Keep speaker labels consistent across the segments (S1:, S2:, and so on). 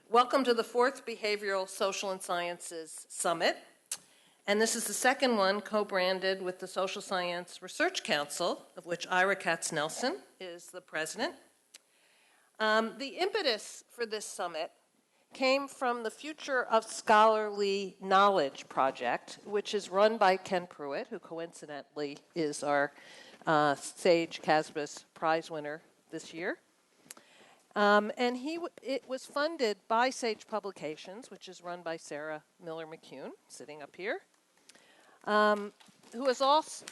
S1: Welcome to the fourth Behavioral, Social, and Sciences Summit. And this is the second one co-branded with the Social Science Research Council, of which Ira Katz-Nelson is the president. The impetus for this summit came from the Future of Scholarly Knowledge project, which is run by Ken Pruitt, who coincidentally is our SAGE CASBS prize winner this year. It was funded by Sage Publications, which is run by Sarah Miller-McCune, sitting up here, who is also,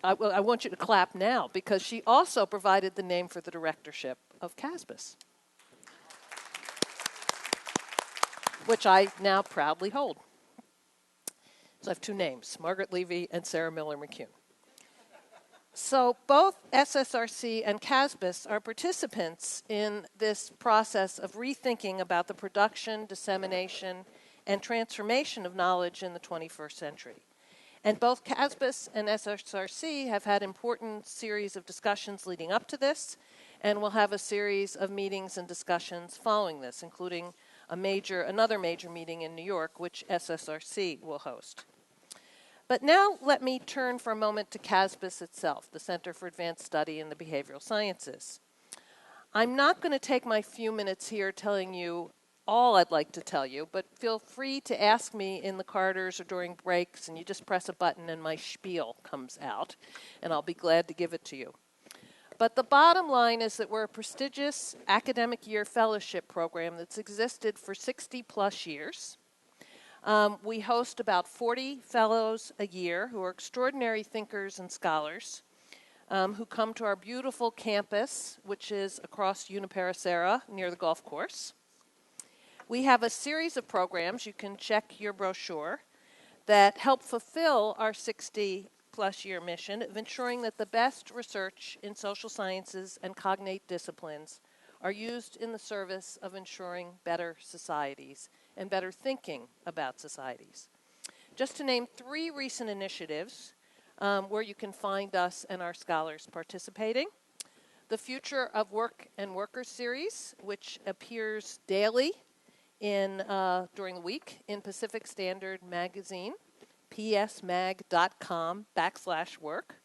S1: I want you to clap now, because she also provided the name for the directorship of CASBS, which I now proudly hold. So I have two names, Margaret Levy and Sarah Miller-McCune. So both SSRC and CASBS are participants in this process of rethinking about the production, dissemination, and transformation of knowledge in the 21st century. And both CASBS and SSRC have had important series of discussions leading up to this, and will have a series of meetings and discussions following this, including another major meeting in New York, which SSRC will host. But now let me turn for a moment to CASBS itself, the Center for Advanced Study in the Behavioral Sciences. I'm not going to take my few minutes here telling you all I'd like to tell you, but feel free to ask me in the corridors or during breaks, and you just press a button and my spiel comes out, and I'll be glad to give it to you. But the bottom line is that we're a prestigious academic year fellowship program that's existed for 60-plus years. We host about 40 fellows a year who are extraordinary thinkers and scholars who come to our beautiful campus, which is across Uniparacera near the golf course. We have a series of programs, you can check your brochure, that help fulfill our 60-plus year mission of ensuring that the best research in social sciences and cognate disciplines are used in the service of ensuring better societies and better thinking about societies. Just to name three recent initiatives where you can find us and our scholars participating. The Future of Work and Workers series, which appears daily during the week in Pacific Standard Magazine, psmag.com/work.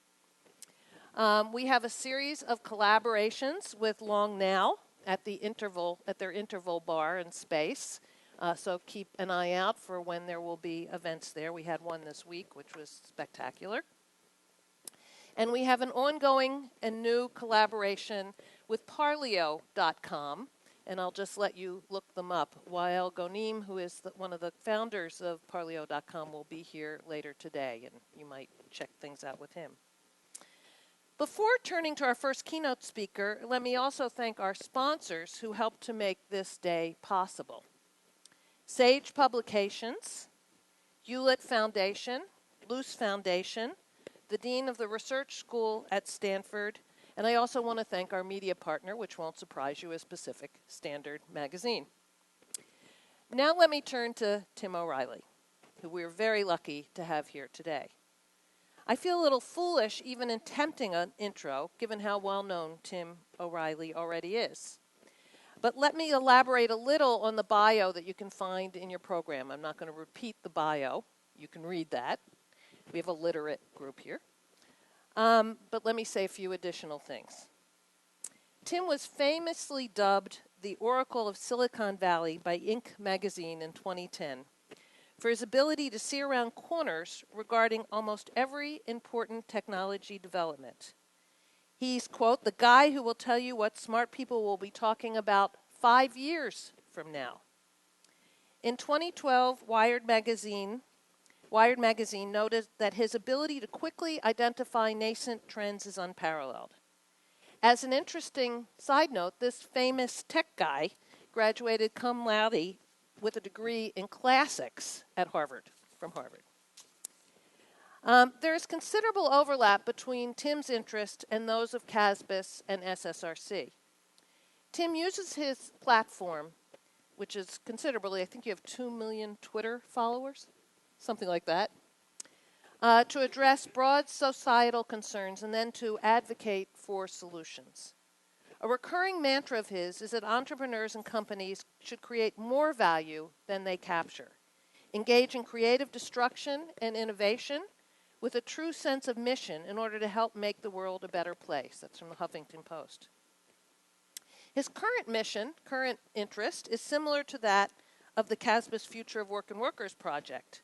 S1: We have a series of collaborations with Long Now at their interval bar and space. So keep an eye out for when there will be events there. We had one this week, which was spectacular. And we have an ongoing and new collaboration with Parleo.com, and I'll just let you look them up. Wael Gonim, who is one of the founders of Parleo.com, will be here later today, and you might check things out with him. Before turning to our first keynote speaker, let me also thank our sponsors who helped to make this day possible. Sage Publications, Hewlett Foundation, Luce Foundation, the Dean of the Research School at Stanford, and I also want to thank our media partner, which won't surprise you, is Pacific Standard Magazine. Now let me turn to Tim O'Reilly, who we're very lucky to have here today. I feel a little foolish even attempting an intro, given how well-known Tim O'Reilly already is. But let me elaborate a little on the bio that you can find in your program. I'm not going to repeat the bio. You can read that. We have a literate group here. But let me say a few additional things. Tim was famously dubbed the Oracle of Silicon Valley by Inc. magazine in 2010 for his ability to see around corners regarding almost every important technology development. He's, quote, the guy who will tell you what smart people will be talking about 5 years from now. In 2012, Wired magazine noted that his ability to quickly identify nascent trends is unparalleled. As an interesting side note, this famous tech guy graduated cum laude with a degree in classics from Harvard. There is considerable overlap between Tim's interest and those of CASBS and SSRC. Tim uses his platform, which is considerably, I think you have 2 million Twitter followers, something like that, to address broad societal concerns and then to advocate for solutions. A recurring mantra of his is that entrepreneurs and companies should create more value than they capture, engage in creative destruction and innovation with a true sense of mission in order to help make the world a better place. That's from the Huffington Post. His current mission, current interest, is similar to that of the CASBS Future of Work and Workers project.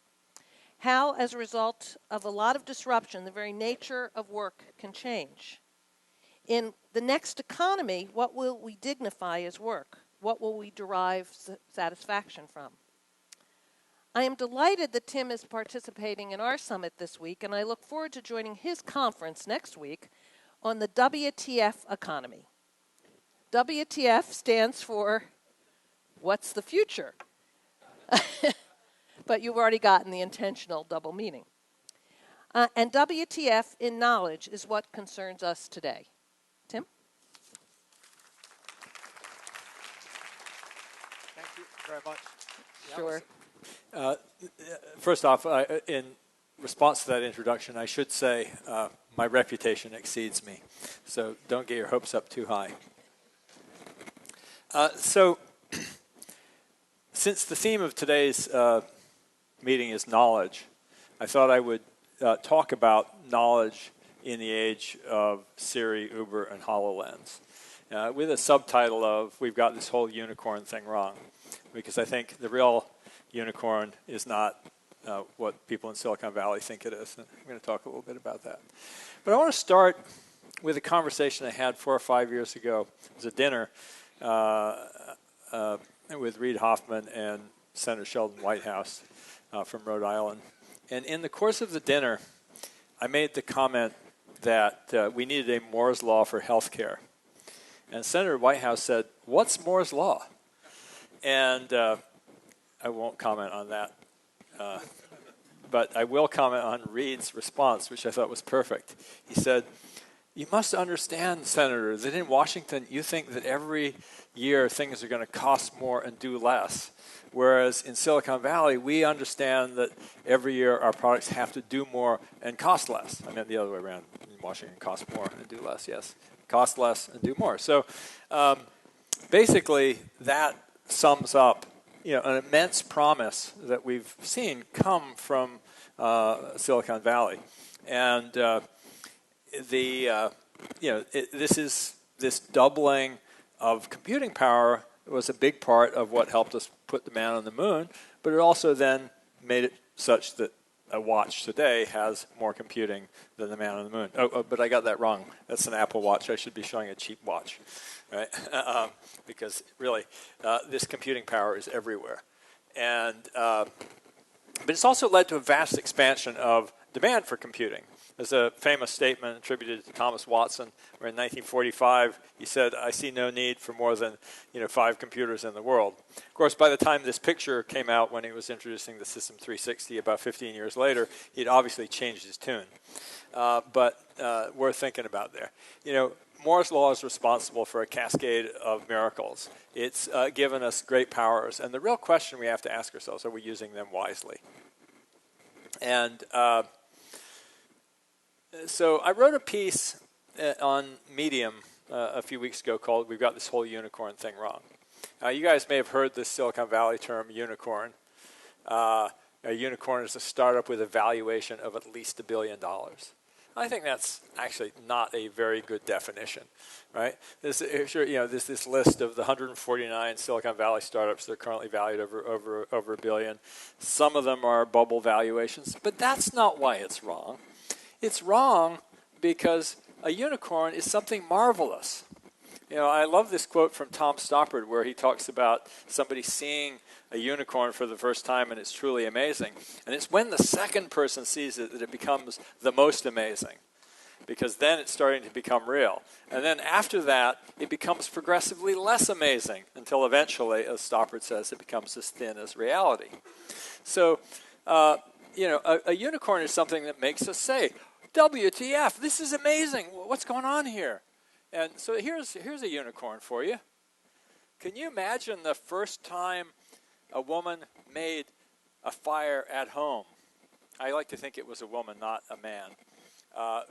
S1: How, as a result of a lot of disruption, the very nature of work can change. In the next economy, what will we dignify as work? What will we derive satisfaction from? I am delighted that Tim is participating in our summit this week, and I look forward to joining his conference next week on the WTF economy. WTF stands for what's the future? But you've already gotten the intentional double meaning. And WTF in knowledge is what concerns us today. Tim?
S2: Thank you very much.
S1: Sure.
S2: First off, in response to that introduction, I should say my reputation exceeds me, so don't get your hopes up too high. So, since the theme of today's meeting is knowledge, I thought I would talk about knowledge in the age of Siri, Uber, and HoloLens, with a subtitle of "We've got this whole unicorn thing wrong," because I think the real unicorn is not what people in Silicon Valley think it is. And I'm going to talk a little bit about that. But I want to start with a conversation I had 4 or 5 years ago. It was a dinner with Reid Hoffman and Senator Sheldon Whitehouse from Rhode Island. And in the course of the dinner, I made the comment that we needed a Moore's Law for healthcare. And Senator Whitehouse said, "What's Moore's Law?" And I won't comment on that. But I will comment on Reid's response, which I thought was perfect. He said, "You must understand, Senator, that in Washington you think that every year things are going to cost more and do less. Whereas in Silicon Valley, we understand that every year our products have to do more and cost less." I meant the other way around. In Washington, cost more and do less, yes. Cost less and do more. So basically, that sums up an immense promise that we've seen come from Silicon Valley. And this doubling of computing power was a big part of what helped us put the man on the moon, but it also then made it such that a watch today has more computing than the man on the moon. But I got that wrong. That's an Apple Watch. I should be showing a cheap watch, right? Because really, this computing power is everywhere. And but it's also led to a vast expansion of demand for computing. There's a famous statement attributed to Thomas Watson, where in 1945 he said, "I see no need for more than 5 computers in the world." Of course, by the time this picture came out, when he was introducing the System 360 about 15 years later, he'd obviously changed his tune. But worth thinking about there. Moore's Law is responsible for a cascade of miracles. It's given us great powers, and the real question we have to ask ourselves: are we using them wisely? And so I wrote a piece on Medium a few weeks ago called "We've Got This Whole Unicorn Thing Wrong." You guys may have heard this Silicon Valley term, unicorn. A unicorn is a startup with a valuation of at least $1 billion. I think that's actually not a very good definition, right? There's this list of the 149 Silicon Valley startups that are currently valued over $1 billion. Some of them are bubble valuations, but that's not why it's wrong. It's wrong because a unicorn is something marvelous. I love this quote from Tom Stoppard where he talks about somebody seeing a unicorn for the first time and it's truly amazing. And it's when the second person sees it that it becomes the most amazing, because then it's starting to become real. And then after that, it becomes progressively less amazing until eventually, as Stoppard says, it becomes as thin as reality. So, a unicorn is something that makes us say, WTF, this is amazing. What's going on here? And so here's a unicorn for you. Can you imagine the first time a woman made a fire at home? I like to think it was a woman, not a man,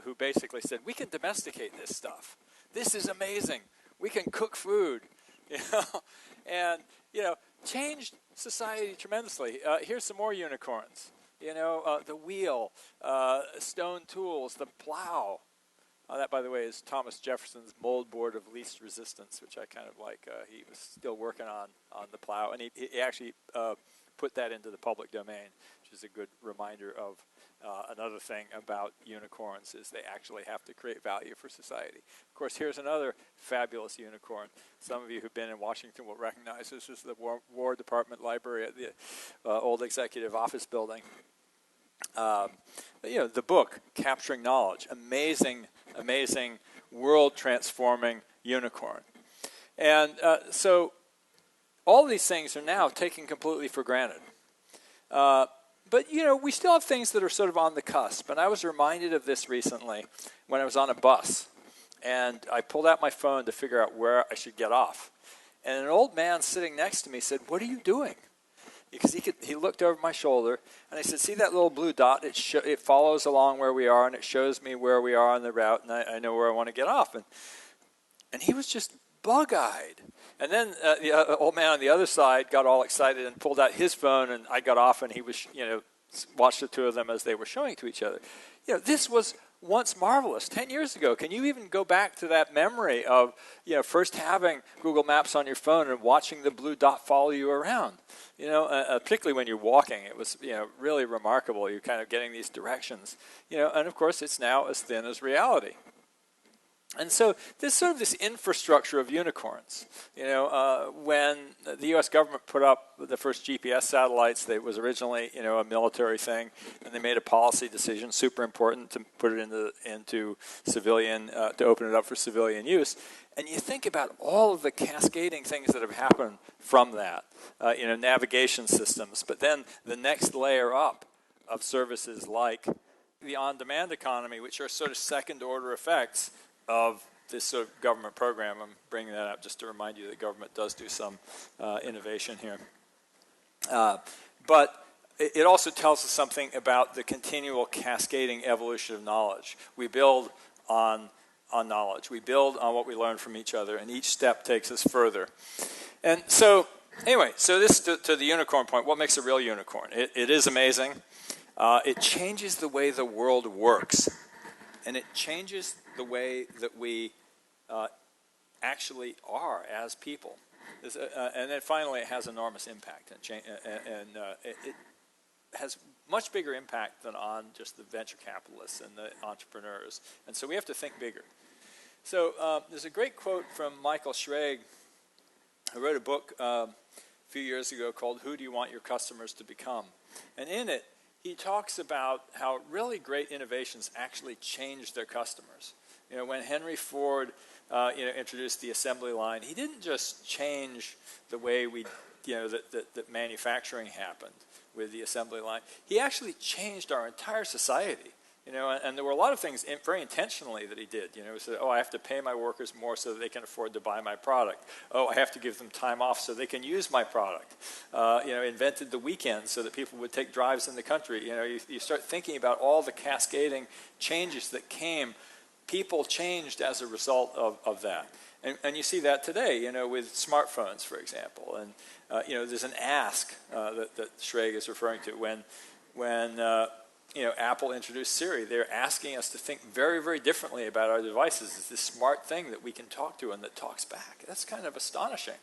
S2: who basically said, "We can domesticate this stuff. This is amazing. We can cook food, you know, and, you know, changed society tremendously. Here's some more unicorns. You know, the wheel, stone tools, the plow. That, by the way, is Thomas Jefferson's mold board of least resistance, which I kind of like. He was still working on the plow, and he actually put that into the public domain, which is a good reminder of another thing about unicorns is they actually have to create value for society. Of course, here's another fabulous unicorn. Some of you who've been in Washington will recognize this is the War Department Library at the old Executive Office Building. You know, the book, Capturing Knowledge, amazing world-transforming unicorn. And so all these things are now taken completely for granted. But, you know, we still have things that are sort of on the cusp. And I was reminded of this recently when I was on a bus. And I pulled out my phone to figure out where I should get off. And an old man sitting next to me said, "What are you doing?" Because he looked over my shoulder, and I said, "See that little blue dot? It follows along where we are, and it shows me where we are on the route, and I know where I want to get off." And he was just bug-eyed. And then the old man on the other side got all excited and pulled out his phone, and I got off, and he was, you know, watched the two of them as they were showing to each other. You know, this was once marvelous 10 years ago. Can you even go back to that memory of, you know, first having Google Maps on your phone and watching the blue dot follow you around? You know, particularly when you're walking, it was, you know, really remarkable. You're kind of getting these directions, you know, and of course it's now as thin as reality. And so there's sort of this infrastructure of unicorns. You know, when the U.S. government put up the first GPS satellites, it was originally, you know, a military thing, and they made a policy decision, super important, to put it into civilian, to open it up for civilian use. And you think about all of the cascading things that have happened from that, you know, navigation systems, but then the next layer up of services like the on-demand economy, which are sort of second-order effects of this sort of government program. I'm bringing that up just to remind you that government does do some innovation here. But it also tells us something about the continual cascading evolution of knowledge. We build on knowledge. We build on what we learn from each other, and each step takes us further. And so, anyway, so this to the unicorn point, what makes a real unicorn? It is amazing. It changes the way the world works, and it changes the way that we actually are as people. And then finally, it has enormous impact, and it has much bigger impact than on just the venture capitalists and the entrepreneurs. And so we have to think bigger. So there's a great quote from Michael Schrage, who wrote a book a few years ago called "Who Do You Want Your Customers to Become?" And in it, he talks about how really great innovations actually change their customers. You know, when Henry Ford, you know, introduced the assembly line, he didn't just change the way we, you know, that manufacturing happened with the assembly line. He actually changed our entire society. You know, and there were a lot of things very intentionally that he did. You know, he said, "Oh, I have to pay my workers more so that they can afford to buy my product. Oh, I have to give them time off so they can use my product." You know, invented the weekend so that people would take drives in the country. You know, you start thinking about all the cascading changes that came. People changed as a result of that. And you see that today, you know, with smartphones, for example. And, you know, there's an ask that Schrage is referring to when you know, Apple introduced Siri. They're asking us to think very, very differently about our devices. It's this smart thing that we can talk to and that talks back. That's kind of astonishing,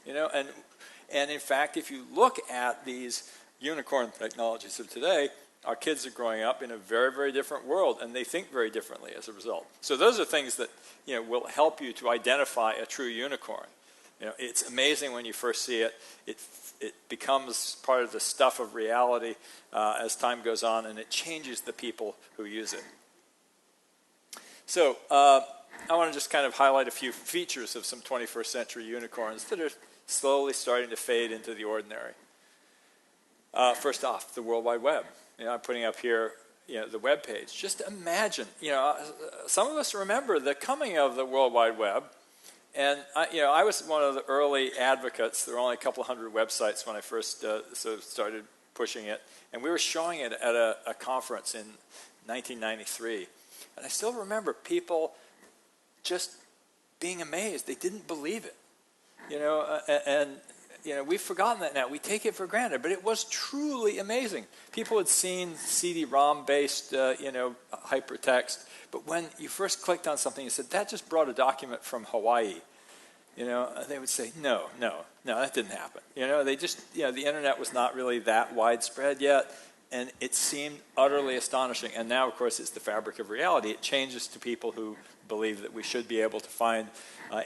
S2: you know. And in fact, if you look at these unicorn technologies of today, our kids are growing up in a very, very different world, and they think very differently as a result. So those are things that, you know, will help you to identify a true unicorn. You know, it's amazing when you first see it. It becomes part of the stuff of reality as time goes on, and it changes the people who use it. So I want to just kind of highlight a few features of some 21st century unicorns that are slowly starting to fade into the ordinary. First off, the World Wide Web. You know, I'm putting up here, you know, the web page. Just imagine, you know, some of us remember the coming of the World Wide Web. And you know, I was one of the early advocates. There were only a couple hundred websites when I first sort of started pushing it, and we were showing it at a conference in 1993. And I still remember people just being amazed. They didn't believe it. And we've forgotten that now. We take it for granted, but it was truly amazing. People had seen CD-ROM-based, hypertext, but when you first clicked on something, you said, that just brought a document from Hawaii. They would say, no, that didn't happen. They just, the internet was not really that widespread yet, and it seemed utterly astonishing. And now, of course, it's the fabric of reality. It changes to people who believe that we should be able to find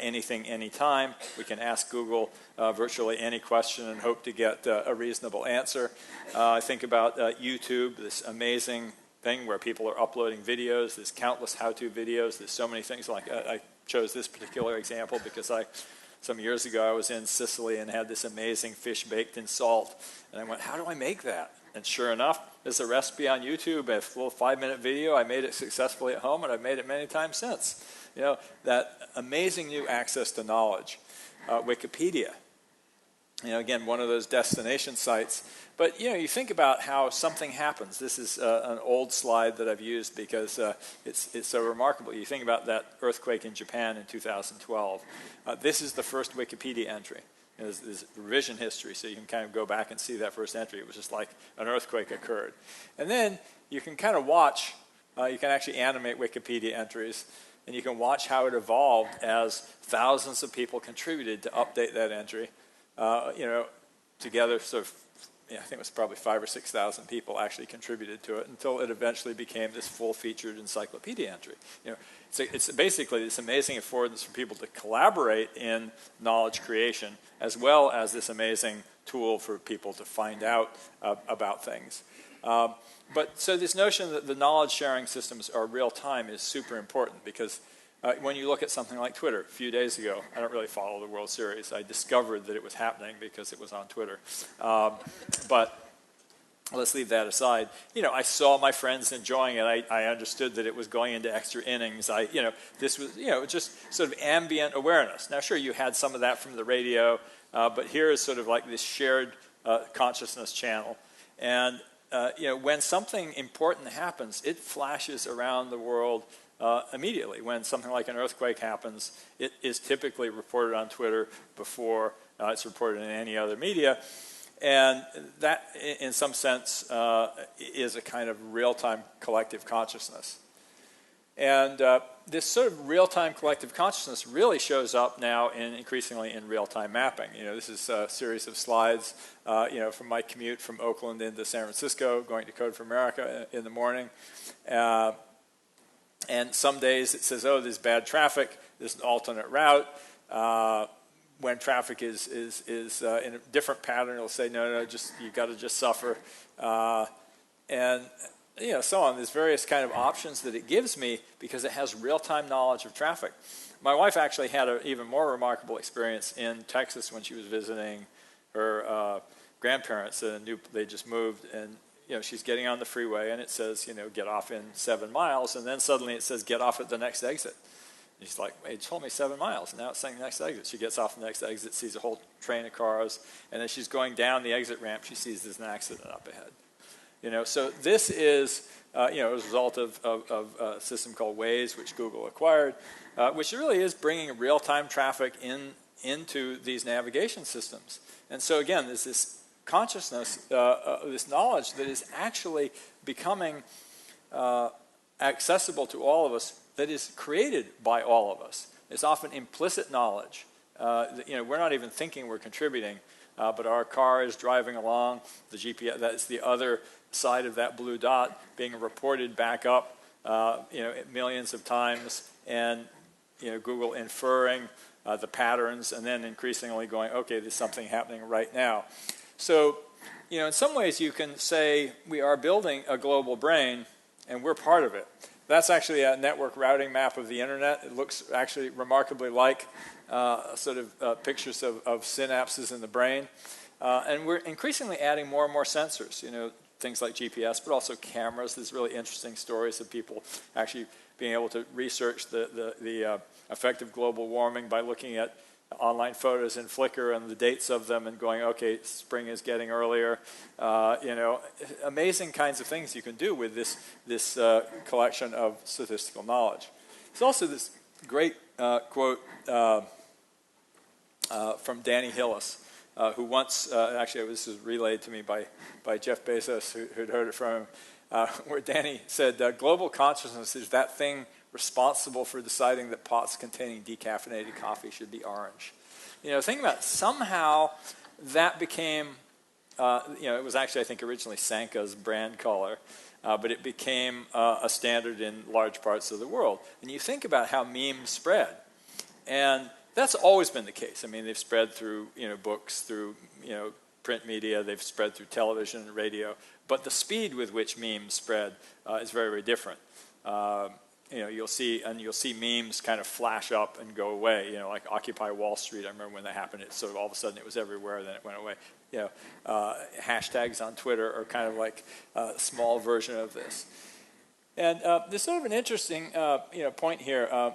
S2: anything, anytime. We can ask Google virtually any question and hope to get a reasonable answer. I think about YouTube, this amazing thing where people are uploading videos. There's countless how-to videos. There's so many things. Like I chose this particular example because some years ago I was in Sicily and had this amazing fish baked in salt. And I went, how do I make that? And sure enough, there's a recipe on YouTube, a little 5-minute video. I made it successfully at home, and I've made it many times since. That amazing new access to knowledge. Wikipedia, again, one of those destination sites. But, you think about how something happens. This is an old slide that I've used because it's so remarkable. You think about that earthquake in Japan in 2012. This is the first Wikipedia entry. There's revision history, so you can kind of go back and see that first entry. It was just like an earthquake occurred. And then you can kind of watch, you can actually animate Wikipedia entries, and you can watch how it evolved as thousands of people contributed to update that entry. Together, sort of, I think it was probably 5,000 or 6,000 people actually contributed to it until it eventually became this full-featured encyclopedia entry. It's basically this amazing affordance for people to collaborate in knowledge creation, as well as this amazing tool for people to find out about things. So this notion that the knowledge-sharing systems are real-time is super important because when you look at something like Twitter, a few days ago, I don't really follow the World Series. I discovered that it was happening because it was on Twitter. But let's leave that aside. I saw my friends enjoying it. I understood that it was going into extra innings. This was, just sort of ambient awareness. Now, sure, you had some of that from the radio, but here is sort of like this shared consciousness channel. And, when something important happens, it flashes around the world immediately. When something like an earthquake happens, it is typically reported on Twitter before it's reported in any other media. And that, in some sense, is a kind of real-time collective consciousness. And this sort of real-time collective consciousness really shows up now increasingly in real-time mapping. This is a series of slides, from my commute from Oakland into San Francisco, going to Code for America in the morning. And some days it says, oh, there's bad traffic, there's an alternate route. When traffic is in a different pattern, it'll say, no, you got to just suffer. And so on. There's various kind of options that it gives me because it has real-time knowledge of traffic. My wife actually had an even more remarkable experience in Texas when she was visiting her grandparents. They just moved, and she's getting on the freeway, and it says, get off in 7 miles, and then suddenly it says, get off at the next exit. And she's like, it told me 7 miles, and now it's saying next exit. She gets off the next exit, sees a whole train of cars, and as she's going down the exit ramp, she sees there's an accident up ahead. So this is, a result of a system called Waze, which Google acquired, which really is bringing real-time traffic into these navigation systems. And so again, there's this consciousness, this knowledge that is actually becoming accessible to all of us, that is created by all of us. It's often implicit knowledge. We're not even thinking we're contributing, but our car is driving along. The GPS, that's the other side of that blue dot, being reported back up, millions of times, and Google inferring the patterns, and then increasingly going, okay, there's something happening right now. So, in some ways you can say we are building a global brain, and we're part of it. That's actually a network routing map of the internet. It looks actually remarkably like pictures of synapses in the brain. And we're increasingly adding more and more sensors, things like GPS, but also cameras. There's really interesting stories of people actually being able to research the effect of global warming by looking at online photos in Flickr and the dates of them and going, okay, spring is getting earlier. Amazing kinds of things you can do with this collection of statistical knowledge. There's also this great quote from Danny Hillis, who once, actually this was relayed to me by Jeff Bezos, who'd heard it from him, where Danny said, global consciousness is that thing responsible for deciding that pots containing decaffeinated coffee should be orange. Think about it. Somehow that became, it was actually, I think, originally Sanka's brand color, but it became a standard in large parts of the world. And you think about how memes spread. And that's always been the case. I mean, they've spread through, books, through, print media, they've spread through television and radio. But the speed with which memes spread is very, very different. You'll see memes kind of flash up and go away. Like Occupy Wall Street. I remember when that happened. It sort of all of a sudden it was everywhere, then it went away. Hashtags on Twitter are kind of like a small version of this. And there's sort of an interesting point here.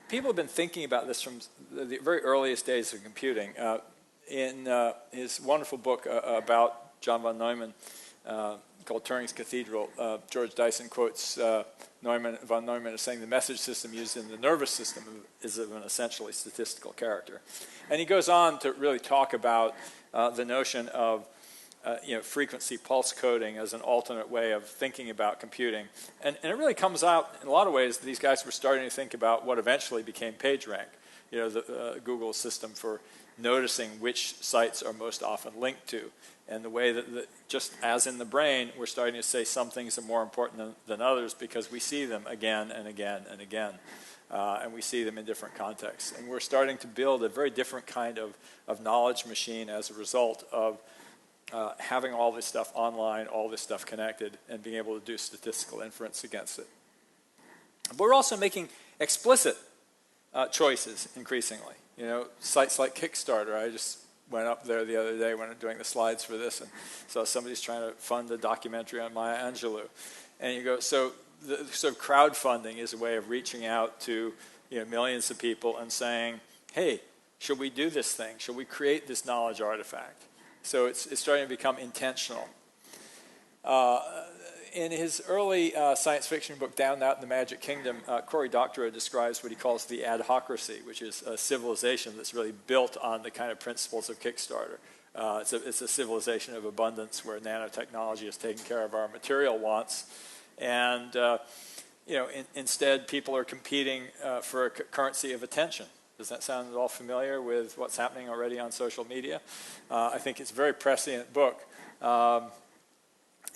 S2: People have been thinking about this from the very earliest days of computing. In his wonderful book about John von Neumann, called Turing's Cathedral, George Dyson quotes von Neumann as saying the message system used in the nervous system is of an essentially statistical character. And he goes on to really talk about the notion of frequency pulse coding as an alternate way of thinking about computing. And it really comes out in a lot of ways that these guys were starting to think about what eventually became PageRank, Google's system for noticing which sites are most often linked to. And the way that, just as in the brain, we're starting to say some things are more important than others because we see them again and again and again. And we see them in different contexts. And we're starting to build a very different kind of knowledge machine as a result of having all this stuff online, all this stuff connected, and being able to do statistical inference against it. But we're also making explicit choices increasingly. Sites like Kickstarter. I just went up there the other day when I'm doing the slides for this and saw somebody's trying to fund a documentary on Maya Angelou. And you go, so the sort of crowdfunding is a way of reaching out to millions of people and saying, hey, should we do this thing? Should we create this knowledge artifact? So it's starting to become intentional. In his early science fiction book, Down Out in the Magic Kingdom, Cory Doctorow describes what he calls the adhocracy, which is a civilization that's really built on the kind of principles of Kickstarter. It's a civilization of abundance where nanotechnology is taking care of our material wants. And instead, people are competing for a currency of attention. Does that sound at all familiar with what's happening already on social media? I think it's a very prescient book.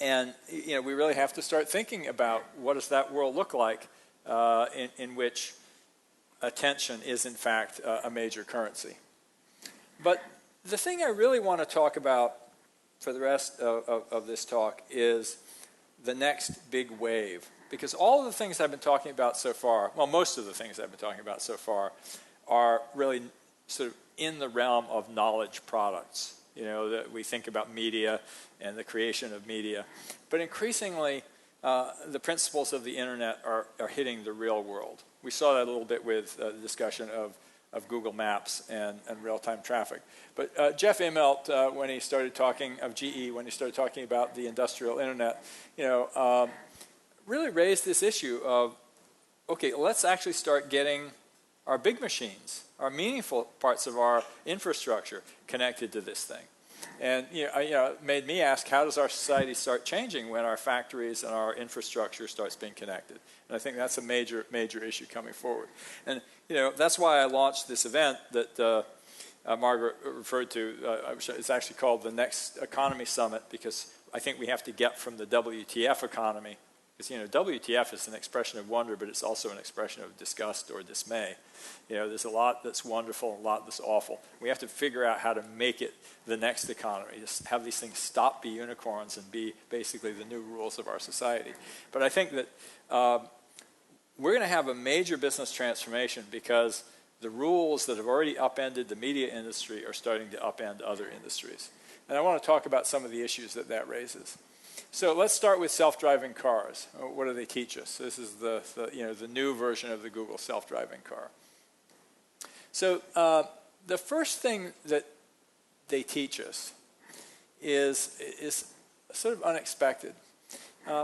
S2: And we really have to start thinking about what does that world look like in which attention is, in fact, a major currency. But the thing I really want to talk about for the rest of this talk is the next big wave. Because all of the things I've been talking about so far, well, most of the things I've been talking about so far, are really sort of in the realm of knowledge products. That we think about media and the creation of media. But increasingly, the principles of the internet are hitting the real world. We saw that a little bit with the discussion of Google Maps and real-time traffic. But Jeff Immelt, when he started talking of GE, when he started talking about the industrial internet, really raised this issue of, okay, let's actually start getting our big machines, our meaningful parts of our infrastructure connected to this thing. And it made me ask, how does our society start changing when our factories and our infrastructure starts being connected? And I think that's a major issue coming forward. And that's why I launched this event that Margaret referred to. It's actually called the Next Economy Summit, because I think we have to get from the WTF economy. Because WTF is an expression of wonder, but it's also an expression of disgust or dismay. There's a lot that's wonderful and a lot that's awful. We have to figure out how to make it the next economy. Just have these things stop be unicorns and be basically the new rules of our society. But I think that we're going to have a major business transformation because the rules that have already upended the media industry are starting to upend other industries. And I want to talk about some of the issues that raises. So let's start with self-driving cars. What do they teach us? This is the new version of the Google self-driving car. So the first thing that they teach us is sort of unexpected.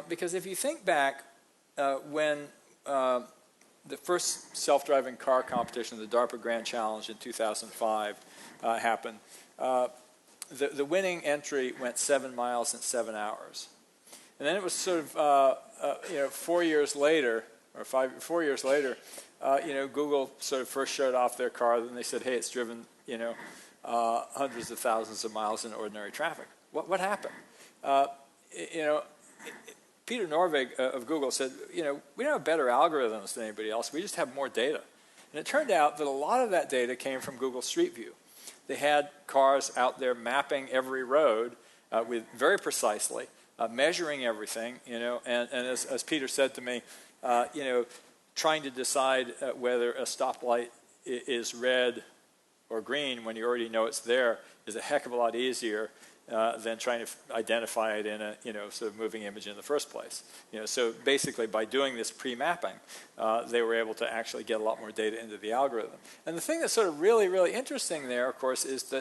S2: Because if you think back when the first self-driving car competition, the DARPA Grand Challenge in 2005, happened. The winning entry went 7 miles in 7 hours. And then it was sort of, 4 years later, or 4 years later, Google sort of first showed off their car, and they said, hey, it's driven, hundreds of thousands of miles in ordinary traffic. What happened? Peter Norvig of Google said, we don't have better algorithms than anybody else. We just have more data. And it turned out that a lot of that data came from Google Street View. They had cars out there mapping every road with very precisely, measuring everything, and as Peter said to me, trying to decide whether a stoplight is red or green when you already know it's there is a heck of a lot easier than trying to identify it in a sort of moving image in the first place. So basically by doing this pre-mapping, they were able to actually get a lot more data into the algorithm. And the thing that's sort of really, really interesting there, of course, is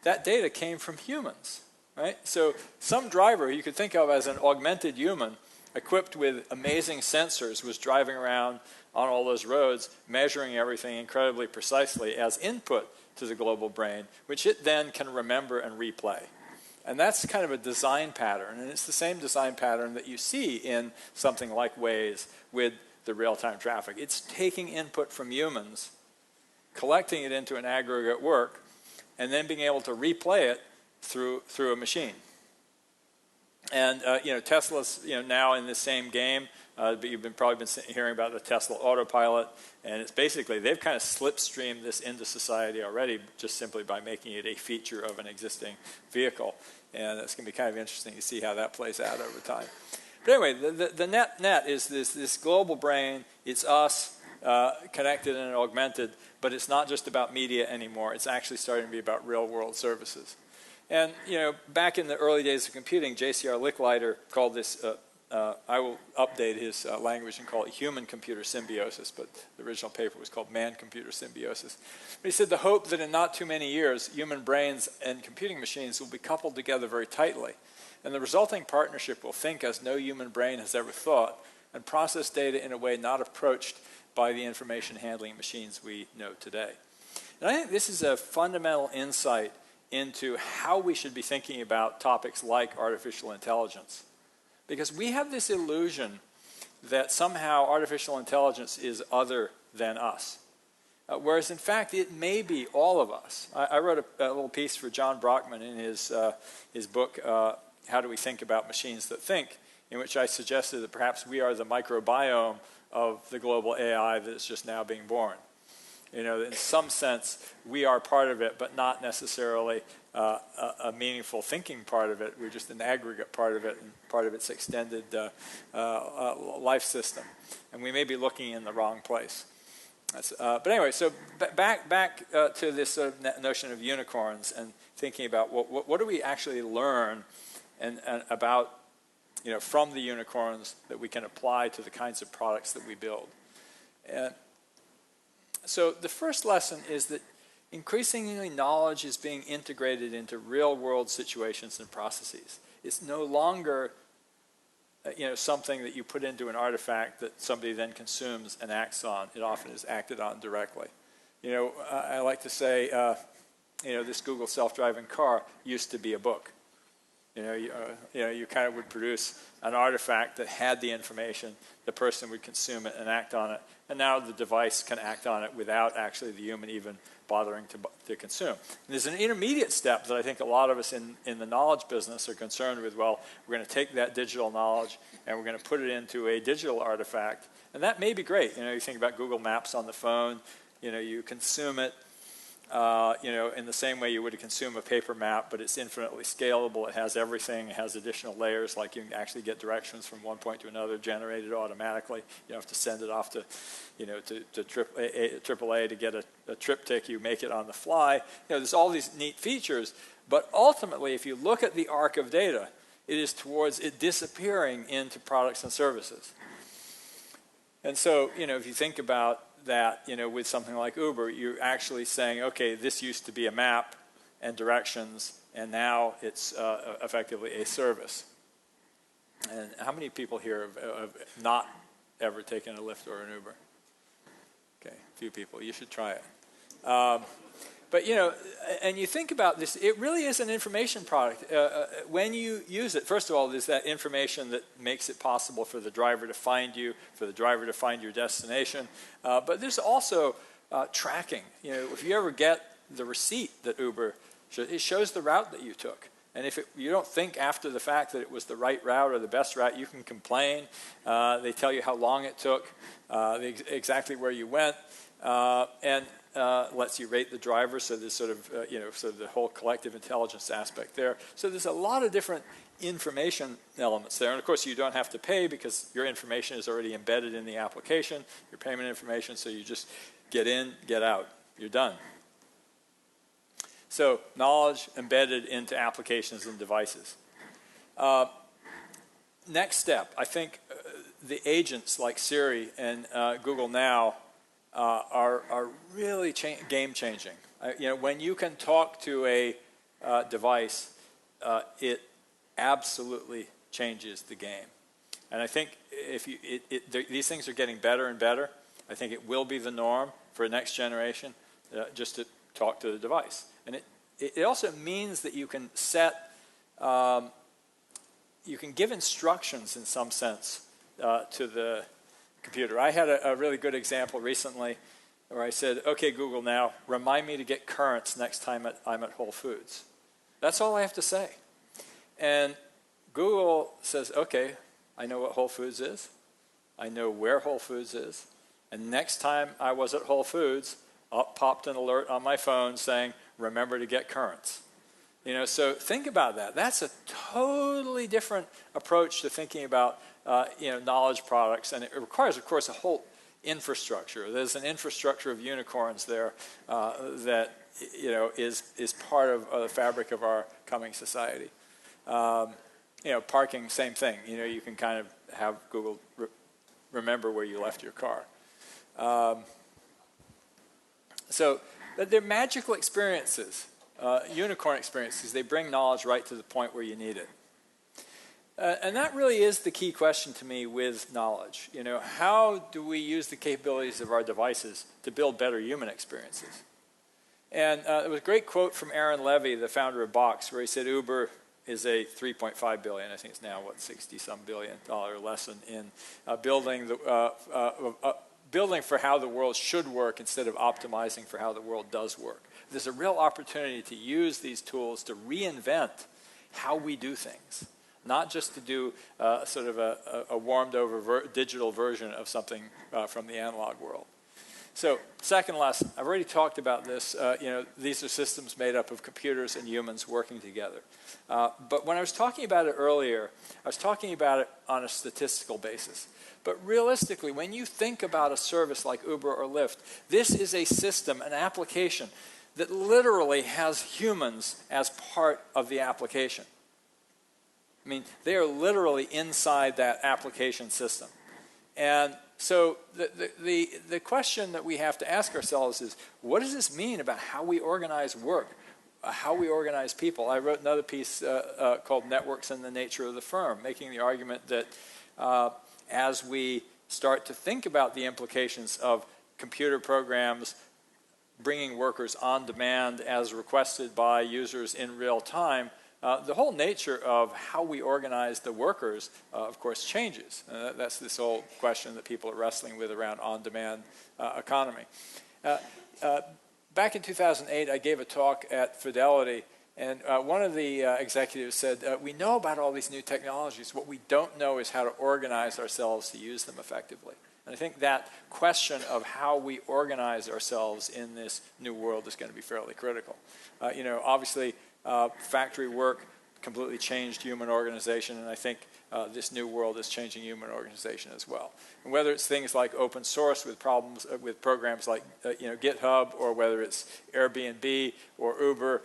S2: that data came from humans, right? So some driver you could think of as an augmented human equipped with amazing sensors was driving around on all those roads, measuring everything incredibly precisely as input to the global brain, which it then can remember and replay. And that's kind of a design pattern, and it's the same design pattern that you see in something like Waze with the real-time traffic. It's taking input from humans, collecting it into an aggregate work, and then being able to replay it through a machine. And Tesla's now in the same game, but you've probably been hearing about the Tesla autopilot, and it's basically they've kind of slipstreamed this into society already just simply by making it a feature of an existing vehicle, and it's going to be kind of interesting to see how that plays out over time. But anyway, the net is this global brain. It's us connected and augmented, but it's not just about media anymore. It's actually starting to be about real-world services. And, back in the early days of computing, J.C.R. Licklider called this, I will update his language and call it human-computer symbiosis, but the original paper was called man-computer symbiosis. But he said the hope that in not too many years, human brains and computing machines will be coupled together very tightly, and the resulting partnership will think as no human brain has ever thought and process data in a way not approached by the information handling machines we know today. And I think this is a fundamental insight into how we should be thinking about topics like artificial intelligence. Because we have this illusion that somehow artificial intelligence is other than us. Whereas in fact, it may be all of us. I wrote a little piece for John Brockman in his book, How Do We Think About Machines That Think, in which I suggested that perhaps we are the microbiome of the global AI that is just now being born. In some sense, we are part of it, but not necessarily a meaningful thinking part of it. We're just an aggregate part of it and part of its extended life system. And we may be looking in the wrong place. But anyway, so back to this sort of notion of unicorns and thinking about what do we actually learn and about from the unicorns that we can apply to the kinds of products that we build. So the first lesson is that increasingly knowledge is being integrated into real-world situations and processes. It's no longer something that you put into an artifact that somebody then consumes and acts on. It often is acted on directly. I like to say, this Google self-driving car used to be a book. You kind of would produce an artifact that had the information, the person would consume it and act on it, and now the device can act on it without actually the human even bothering to consume. And there's an intermediate step that I think a lot of us in the knowledge business are concerned with. Well, we're going to take that digital knowledge and we're going to put it into a digital artifact, and that may be great. You think about Google Maps on the phone, you consume it, in the same way you would consume a paper map, but it's infinitely scalable. It has everything. It has additional layers, like you can actually get directions from one point to another generated automatically. You don't have to send it off to AAA to get a triptych. You make it on the fly. There's all these neat features, but ultimately, if you look at the arc of data, it is towards it disappearing into products and services. And so, if you think about that, with something like Uber, you're actually saying, okay, this used to be a map and directions, and now it's effectively a service. And how many people here have not ever taken a Lyft or an Uber? Okay, a few people. You should try it. But, and you think about this, it really is an information product. When you use it, first of all, there's that information that makes it possible for the driver to find you, for the driver to find your destination. But there's also tracking. If you ever get the receipt that Uber shows, it shows the route that you took. And if you don't think after the fact that it was the right route or the best route, you can complain. They tell you how long it took, exactly where you went, and lets you rate the driver. So there's sort of the whole collective intelligence aspect there. So there's a lot of different information elements there. And of course, you don't have to pay because your information is already embedded in the application, your payment information. So you just get in, get out. You're done. So knowledge embedded into applications and devices. Next step, I think the agents like Siri and Google Now are really game-changing. When you can talk to a device, it absolutely changes the game. And I think these things are getting better and better. I think it will be the norm for next generation just to talk to the device. And it also means that you can you can give instructions in some sense to the computer. I had a really good example recently where I said, okay, Google, now remind me to get currants next time I'm at Whole Foods. That's all I have to say. And Google says, okay, I know what Whole Foods is. I know where Whole Foods is. And next time I was at Whole Foods, up popped an alert on my phone saying, remember to get currants. So think about that. That's a totally different approach to thinking about knowledge products, and it requires, of course, a whole infrastructure. There's an infrastructure of unicorns there that is part of the fabric of our coming society. Parking, same thing. You can kind of have Google remember where you left your car. So they're magical experiences, unicorn experiences. They bring knowledge right to the point where you need it. And that really is the key question to me with knowledge. How do we use the capabilities of our devices to build better human experiences? And there was a great quote from Aaron Levy, the founder of Box, where he said Uber is a $3.5 billion, I think it's now, $60-some billion lesson in building for how the world should work instead of optimizing for how the world does work. There's a real opportunity to use these tools to reinvent how we do things, not just to do sort of a warmed-over digital version of something from the analog world. So, second lesson, I've already talked about this. These are systems made up of computers and humans working together. But when I was talking about it earlier, I was talking about it on a statistical basis. But realistically, when you think about a service like Uber or Lyft, this is a system, an application, that literally has humans as part of the application. I mean, they are literally inside that application system. And so the question that we have to ask ourselves is, what does this mean about how we organize work, how we organize people? I wrote another piece called Networks and the Nature of the Firm, making the argument that as we start to think about the implications of computer programs bringing workers on demand as requested by users in real time, the whole nature of how we organize the workers, of course, changes. That's this whole question that people are wrestling with around on-demand economy. Back in 2008, I gave a talk at Fidelity, and one of the executives said, we know about all these new technologies. What we don't know is how to organize ourselves to use them effectively. And I think that question of how we organize ourselves in this new world is going to be fairly critical. Obviously, factory work completely changed human organization, and I think this new world is changing human organization as well. And whether it's things like open source with programs like GitHub, or whether it's Airbnb or Uber,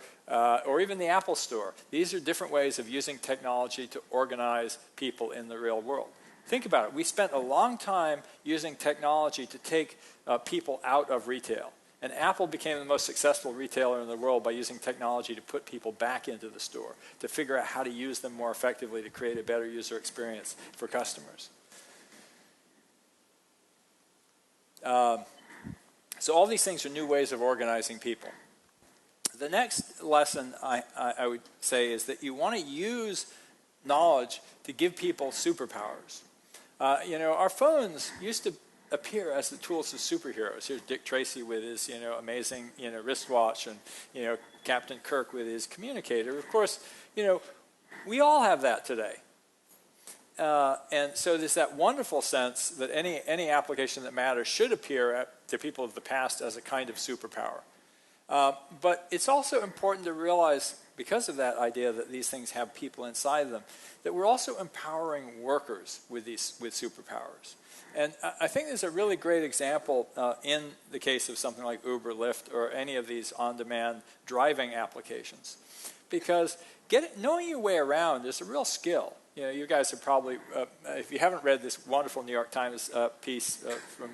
S2: or even the Apple Store, these are different ways of using technology to organize people in the real world. Think about it. We spent a long time using technology to take people out of retail. And Apple became the most successful retailer in the world by using technology to put people back into the store, to figure out how to use them more effectively to create a better user experience for customers. So all these things are new ways of organizing people. The next lesson I would say is that you want to use knowledge to give people superpowers. Our phones used to appear as the tools of superheroes. Here's Dick Tracy with his, amazing, wristwatch, and, Captain Kirk with his communicator. Of course, we all have that today. And so there's that wonderful sense that any application that matters should appear to people of the past as a kind of superpower. But it's also important to realize, because of that idea that these things have people inside them, that we're also empowering workers with superpowers. And I think there's a really great example in the case of something like Uber, Lyft, or any of these on-demand driving applications. Because knowing your way around is a real skill. You guys have probably, if you haven't read this wonderful New York Times piece from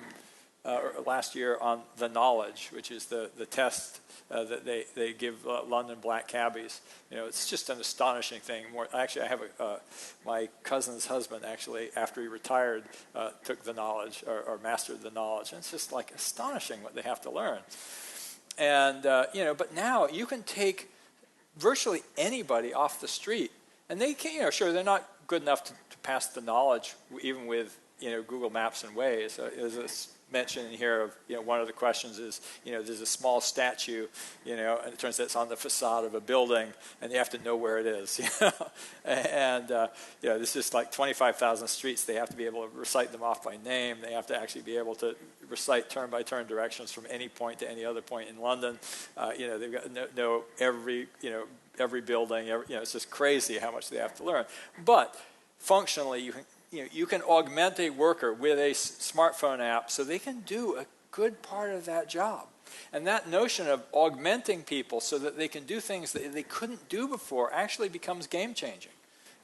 S2: last year on the knowledge, which is the test that they give London black cabbies. It's just an astonishing thing. Actually, I have my cousin's husband, actually, after he retired, took the knowledge or mastered the knowledge. And it's just like astonishing what they have to learn. And, but now you can take virtually anybody off the street, and they can, sure, they're not good enough to pass the knowledge, even with, Google Maps and Waze. There's this mention in here of, one of the questions is, there's a small statue, and it turns out it's on the facade of a building, and you have to know where it is, And, this is like 25,000 streets. They have to be able to recite them off by name. They have to actually be able to recite turn-by-turn directions from any point to any other point in London. They've got to know every building. It's just crazy how much they have to learn. But functionally, you can augment a worker with a smartphone app so they can do a good part of that job. And that notion of augmenting people so that they can do things that they couldn't do before actually becomes game-changing.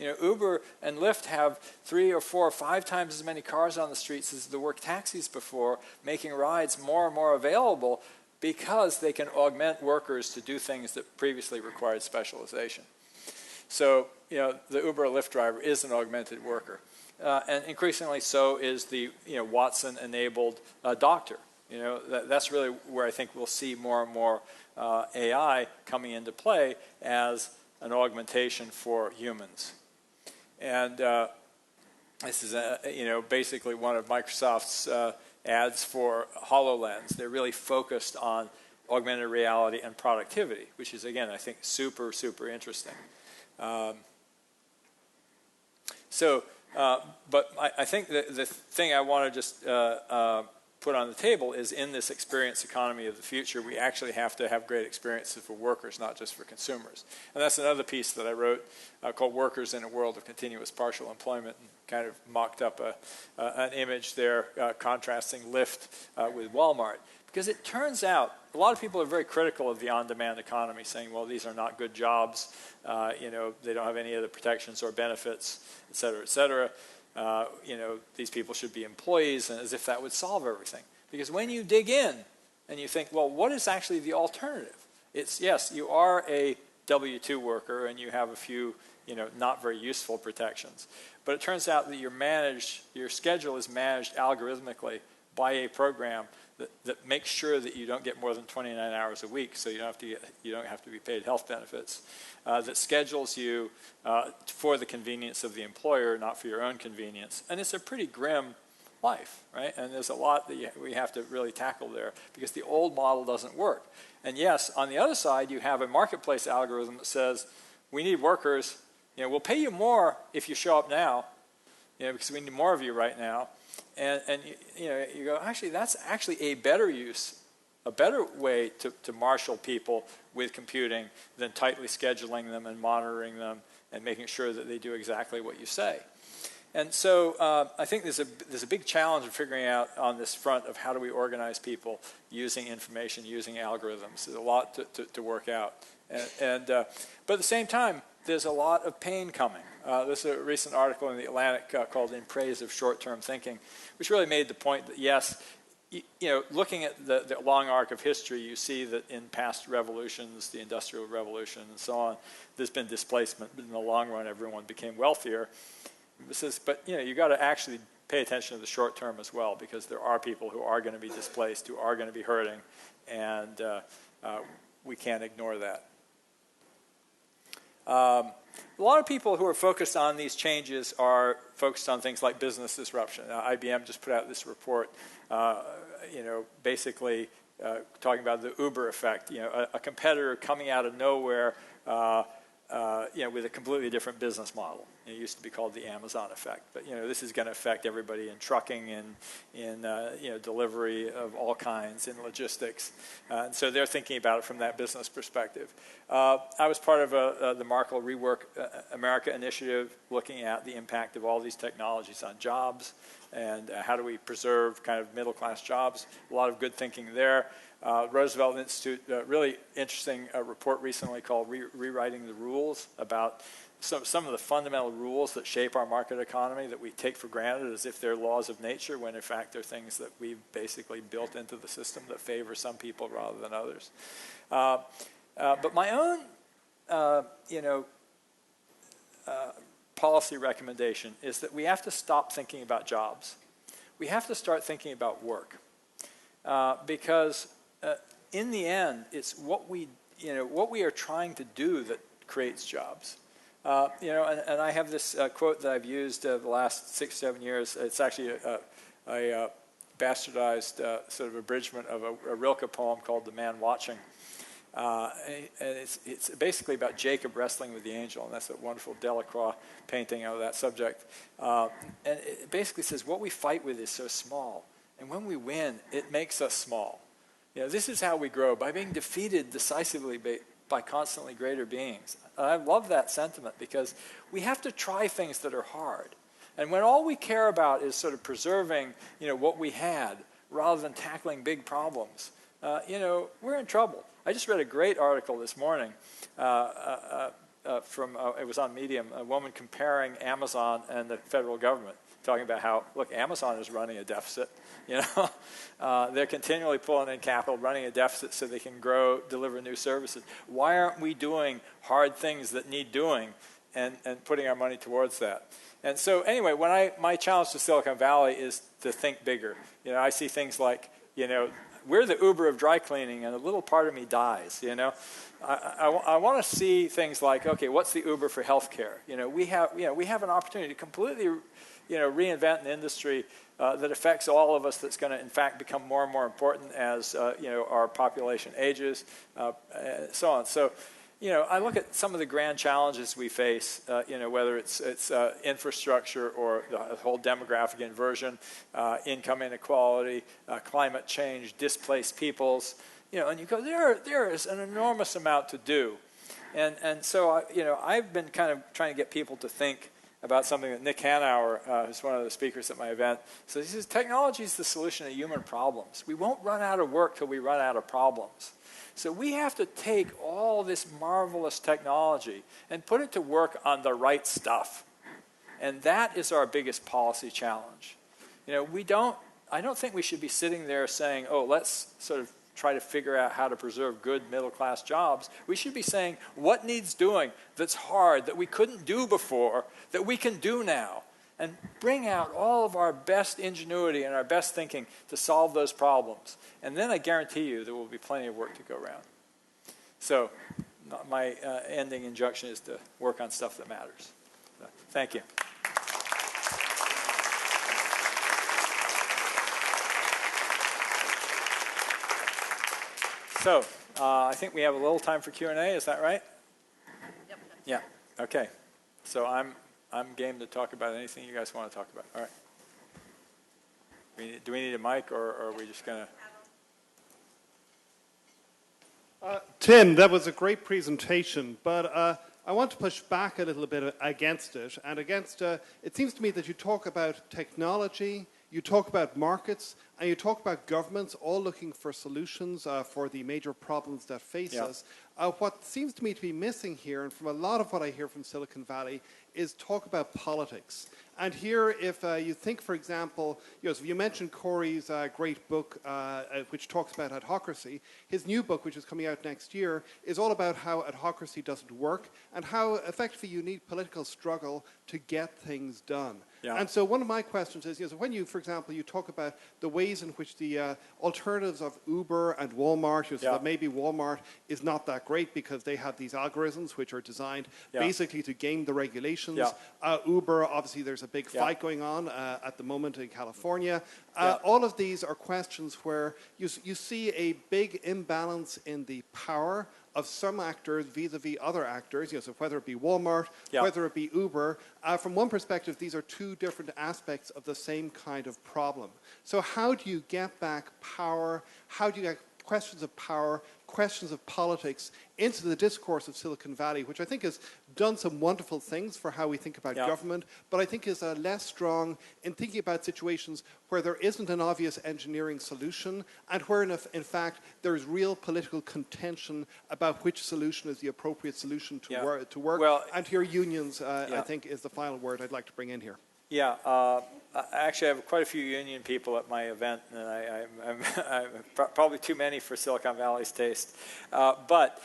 S2: Uber and Lyft have 3 or 4 or 5 times as many cars on the streets as there were taxis before, making rides more and more available because they can augment workers to do things that previously required specialization. So, the Uber or Lyft driver is an augmented worker. And increasingly so is the Watson-enabled doctor. That's really where I think we'll see more and more AI coming into play as an augmentation for humans. And this is basically one of Microsoft's ads for HoloLens. They're really focused on augmented reality and productivity, which is, again, I think super, super interesting. But I think the thing I want to just put on the table is, in this experience economy of the future, we actually have to have great experiences for workers, not just for consumers. And that's another piece that I wrote called Workers in a World of Continuous Partial Employment, and kind of mocked up an image there contrasting Lyft with Walmart. Because it turns out a lot of people are very critical of the on-demand economy, saying, well, these are not good jobs, they don't have any other protections or benefits, et cetera, et cetera. These people should be employees, and as if that would solve everything. Because when you dig in and you think, well, what is actually the alternative? It's, yes, you are a W-2 worker and you have a few, not very useful protections. But it turns out that your schedule is managed algorithmically by a program that makes sure that you don't get more than 29 hours a week, so you don't have to be paid health benefits. That schedules you for the convenience of the employer, not for your own convenience. And it's a pretty grim life, right? And there's a lot that we have to really tackle there, because the old model doesn't work. And yes, on the other side, you have a marketplace algorithm that says, we need workers. We'll pay you more if you show up now, because we need more of you right now. And you go, actually, that's actually a better way to marshal people with computing than tightly scheduling them and monitoring them and making sure that they do exactly what you say. And so I think there's a big challenge of figuring out on this front of how do we organize people using information, using algorithms. There's a lot to work out. But at the same time, there's a lot of pain coming. There's a recent article in the Atlantic called In Praise of Short-Term Thinking, which really made the point that, yes, looking at the long arc of history, you see that in past revolutions, the Industrial Revolution and so on, there's been displacement, but in the long run, everyone became wealthier. But you got to actually pay attention to the short term as well, because there are people who are going to be displaced, who are going to be hurting, and we can't ignore that. A lot of people who are focused on these changes are focused on things like business disruption. IBM just put out this report, basically talking about the Uber effect. A competitor coming out of nowhere, with a completely different business model. It used to be called the Amazon effect, but this is going to affect everybody in trucking and in delivery of all kinds, in logistics, and so they're thinking about it from that business perspective. I was part of the Markle Rework America initiative, looking at the impact of all these technologies on jobs and how do we preserve kind of middle-class jobs. A lot of good thinking there. Roosevelt Institute, really interesting report recently called Rewriting the Rules, about some of the fundamental rules that shape our market economy that we take for granted as if they're laws of nature, when in fact they're things that we've basically built into the system that favor some people rather than others. But my own, policy recommendation is that we have to stop thinking about jobs. We have to start thinking about work, because in the end, it's what we are trying to do that creates jobs. And I have this quote that I've used the last 6-7 years. It's actually a bastardized sort of abridgment of a Rilke poem called "The Man Watching." And it's basically about Jacob wrestling with the angel, and that's a wonderful Delacroix painting of that subject. And it basically says, what we fight with is so small, and when we win, it makes us small. This is how we grow, by being defeated decisively by constantly greater beings. And I love that sentiment, because we have to try things that are hard. And when all we care about is sort of preserving, what we had, rather than tackling big problems, we're in trouble. I just read a great article this morning from, it was on Medium, a woman comparing Amazon and the federal government, talking about how, look, Amazon is running a deficit. They're continually pulling in capital, running a deficit so they can grow, deliver new services. Why aren't we doing hard things that need doing and putting our money towards that? And so anyway, my challenge to Silicon Valley is to think bigger. I see things like, we're the Uber of dry cleaning, and a little part of me dies. I want to see things like, okay, what's the Uber for healthcare? We have an opportunity to completely, reinvent an industry that affects all of us. That's going to, in fact, become more and more important as our population ages, so on. So, I look at some of the grand challenges we face. Whether it's infrastructure or the whole demographic inversion, income inequality, climate change, displaced peoples. And you go, there is an enormous amount to do, and so I've been kind of trying to get people to think about something that Nick Hanauer, who's one of the speakers at my event, says. He says, technology is the solution to human problems. We won't run out of work till we run out of problems. So we have to take all this marvelous technology and put it to work on the right stuff. And that is our biggest policy challenge. I don't think we should be sitting there saying, oh, let's sort of try to figure out how to preserve good middle-class jobs. We should be saying, what needs doing that's hard, that we couldn't do before, that we can do now? And bring out all of our best ingenuity and our best thinking to solve those problems. And then I guarantee you there will be plenty of work to go around. So my ending injunction is to work on stuff that matters. So, thank you. So I think we have a little time for Q&A. Is that right?
S1: Yep.
S2: Yeah. Okay. So I'm game to talk about anything you guys want to talk about. All right. Do we need a mic, or are we just going
S3: to... Tim, that was a great presentation, but I want to push back a little bit against it. And against, it seems to me that you talk about technology, you talk about markets, and you talk about governments all looking for solutions for the major problems that face us. What seems to me to be missing here, and from a lot of what I hear from Silicon Valley, is talk about politics. And here, if you think, for example, so you mentioned Corey's great book, which talks about adhocracy. His new book, which is coming out next year, is all about how adhocracy doesn't work and how effectively you need political struggle to get things done.
S2: Yeah.
S3: And so one of my questions is, so when you, for example, you talk about the ways in which the alternatives of Uber and Walmart, so that maybe Walmart is not that great because they have these algorithms which are designed basically to game the regulations. Uber, obviously there's a big fight going on at the moment in California. All of these are questions where you see a big imbalance in the power of some actors vis-a-vis other actors, so whether it be Walmart, whether it be Uber. From one perspective, these are two different aspects of the same kind of problem. So how do you get back power? How do you get questions of power, questions of politics into the discourse of Silicon Valley, which I think has done some wonderful things for how we think about government, but I think is less strong in thinking about situations where there isn't an obvious engineering solution and where, in fact, there is real political contention about which solution is the appropriate solution to work. Well, and here unions, I think, is the final word I'd like to bring in here.
S2: Yeah. Actually, I have quite a few union people at my event, and I'm probably too many for Silicon Valley's taste. But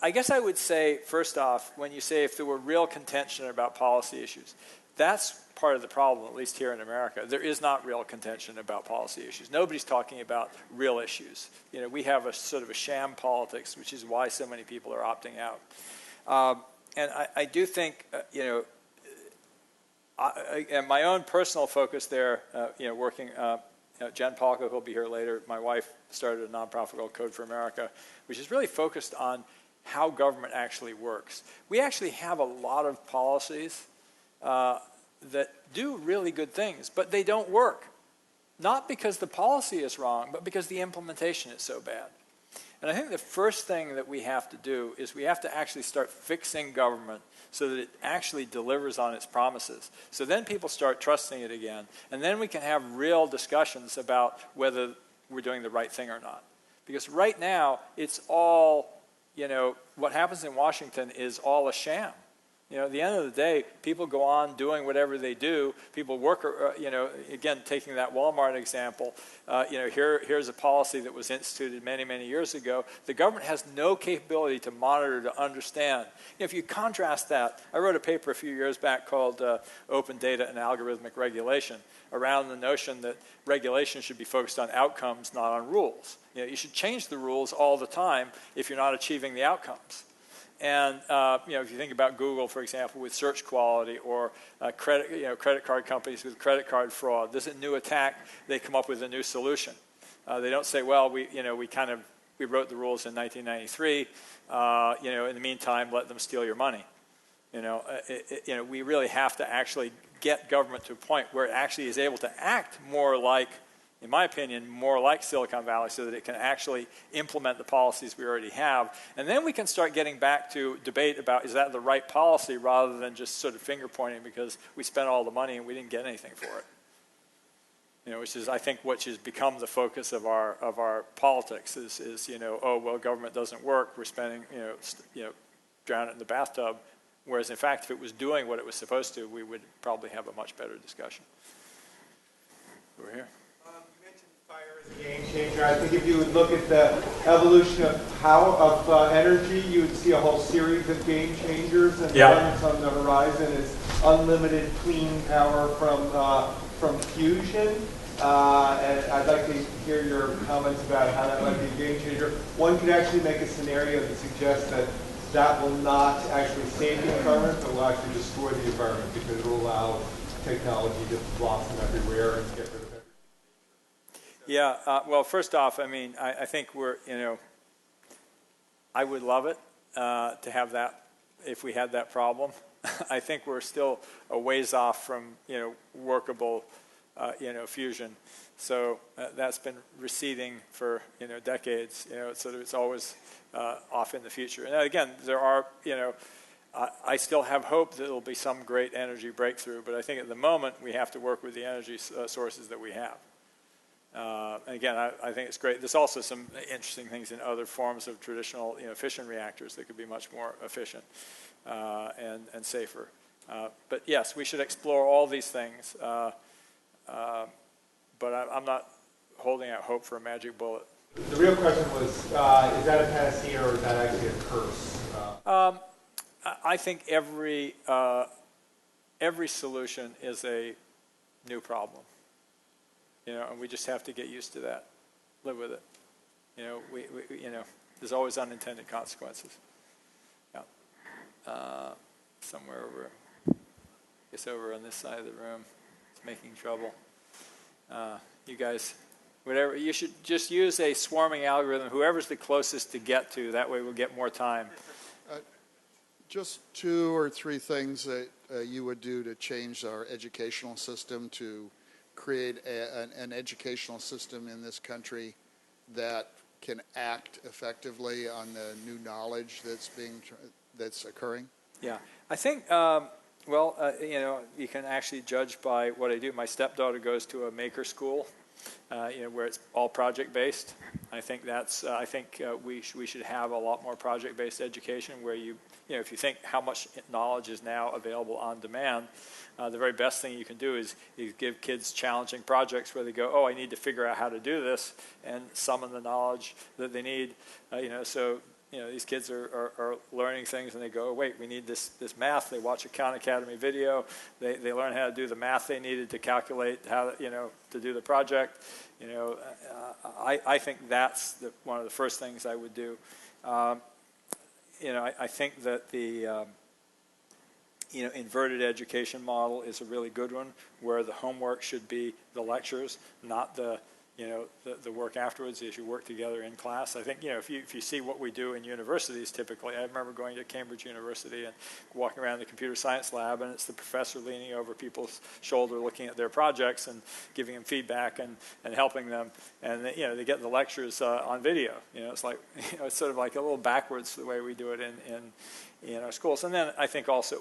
S2: I guess I would say, first off, when you say if there were real contention about policy issues, that's part of the problem, at least here in America. There is not real contention about policy issues. Nobody's talking about real issues. We have a sort of a sham politics, which is why so many people are opting out. And I do think, and my own personal focus there, working, Jen Palka, who'll be here later, my wife started a nonprofit called Code for America, which is really focused on how government actually works. We actually have a lot of policies that do really good things, but they don't work. Not because the policy is wrong, but because the implementation is so bad. And I think the first thing that we have to do is we have to actually start fixing government so that it actually delivers on its promises. So then people start trusting it again. And then we can have real discussions about whether we're doing the right thing or not. Because right now, it's all, what happens in Washington is all a sham. At the end of the day, people go on doing whatever they do. People work, again, taking that Walmart example, here's a policy that was instituted many, many years ago. The government has no capability to monitor, to understand. If you contrast that, I wrote a paper a few years back called Open Data and Algorithmic Regulation around the notion that regulation should be focused on outcomes, not on rules. You should change the rules all the time if you're not achieving the outcomes. And if you think about Google, for example, with search quality, or credit card companies with credit card fraud, there's a new attack. They come up with a new solution. They don't say, well, we wrote the rules in 1993. In the meantime, let them steal your money. We really have to actually get government to a point where it actually is able to act more like, in my opinion, more like Silicon Valley, so that it can actually implement the policies we already have. And then we can start getting back to debate about, is that the right policy, rather than just sort of finger pointing because we spent all the money and we didn't get anything for it. Which is, I think, what has become the focus of our politics is oh, well, government doesn't work, we're spending, drown it in the bathtub. Whereas, in fact, if it was doing what it was supposed to, we would probably have a much better discussion. Over here.
S4: Game changer. I think if you would look at the evolution of energy, you would see a whole series of game changers, and one on the horizon is unlimited clean power from fusion. And I'd like to hear your comments about how that might be a game changer. One could actually make a scenario that suggests that will not actually save the environment, but will actually destroy the environment, because it will allow technology to blossom everywhere and get rid of everything.
S2: Yeah, well, first off, I mean, I think we're, I would love it to have that if we had that problem. I think we're still a ways off from, workable, fusion. So that's been receding for, decades, so it's always off in the future. And again, there are, I still have hope that there will be some great energy breakthrough, but I think at the moment we have to work with the energy sources that we have. And again, I think it's great. There's also some interesting things in other forms of traditional, fission reactors that could be much more efficient and safer. But yes, we should explore all these things. But I'm not holding out hope for a magic bullet.
S4: The real question was, is that a panacea or is that actually a curse?
S2: I think every solution is a new problem, and we just have to get used to that, live with it. We there's always unintended consequences. Yeah, somewhere over, I guess over on this side of the room, it's making trouble. You guys, whatever, you should just use a swarming algorithm. Whoever's the closest to get to, that way we'll get more time.
S5: Just 2 or 3 things that you would do to change our educational system to create an educational system in this country that can act effectively on the new knowledge that's occurring?
S2: Yeah, I think. You can actually judge by what I do. My stepdaughter goes to a maker school, where it's all project-based. I think we should have a lot more project-based education where if you think how much knowledge is now available on demand, the very best thing you can do is give kids challenging projects where they go, oh, I need to figure out how to do this, and summon the knowledge that they need. These kids are learning things, and they go, oh, wait, we need this math. They watch a Khan Academy video. They learn how to do the math they needed to calculate how to do the project. I think that's one of the first things I would do. I think that the inverted education model is a really good one, where the homework should be the lectures, not the work afterwards as you work together in class. I think, if you see what we do in universities typically, I remember going to Cambridge University and walking around the computer science lab, and it's the professor leaning over people's shoulder looking at their projects and giving them feedback and helping them. And, they get the lectures on video. It's like, it's sort of like a little backwards the way we do it in our schools. And then I think also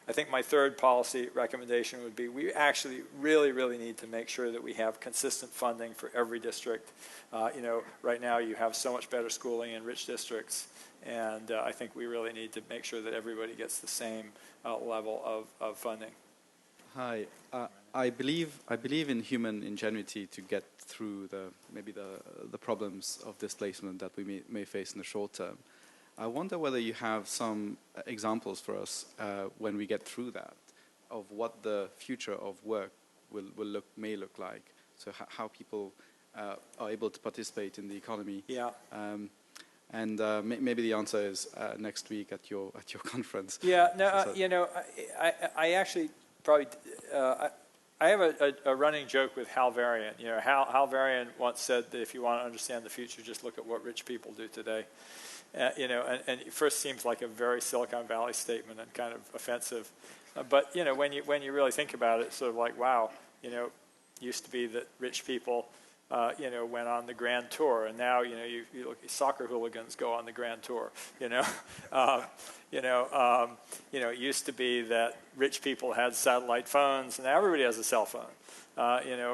S2: I think my third policy recommendation would be we actually really, really need to make sure that we have consistent funding for every district. Right now you have so much better schooling in rich districts, and I think we really need to make sure that everybody gets the same level of funding.
S6: Hi, I believe in human ingenuity to get through the problems of displacement that we may face in the short term. I wonder whether you have some examples for us when we get through that, of what the future of work may look like. So how people are able to participate in the economy. Yeah. Maybe the answer is next week at your conference.
S2: Yeah. No. I actually probably. I have a running joke with Hal Varian. Hal Varian once said that if you want to understand the future, just look at what rich people do today. And it first seems like a very Silicon Valley statement and kind of offensive, but when you really think about it, it's sort of like, wow, used to be that rich people went on the Grand Tour, and now you look, soccer hooligans go on the Grand Tour. It used to be that rich people had satellite phones, and now everybody has a cell phone.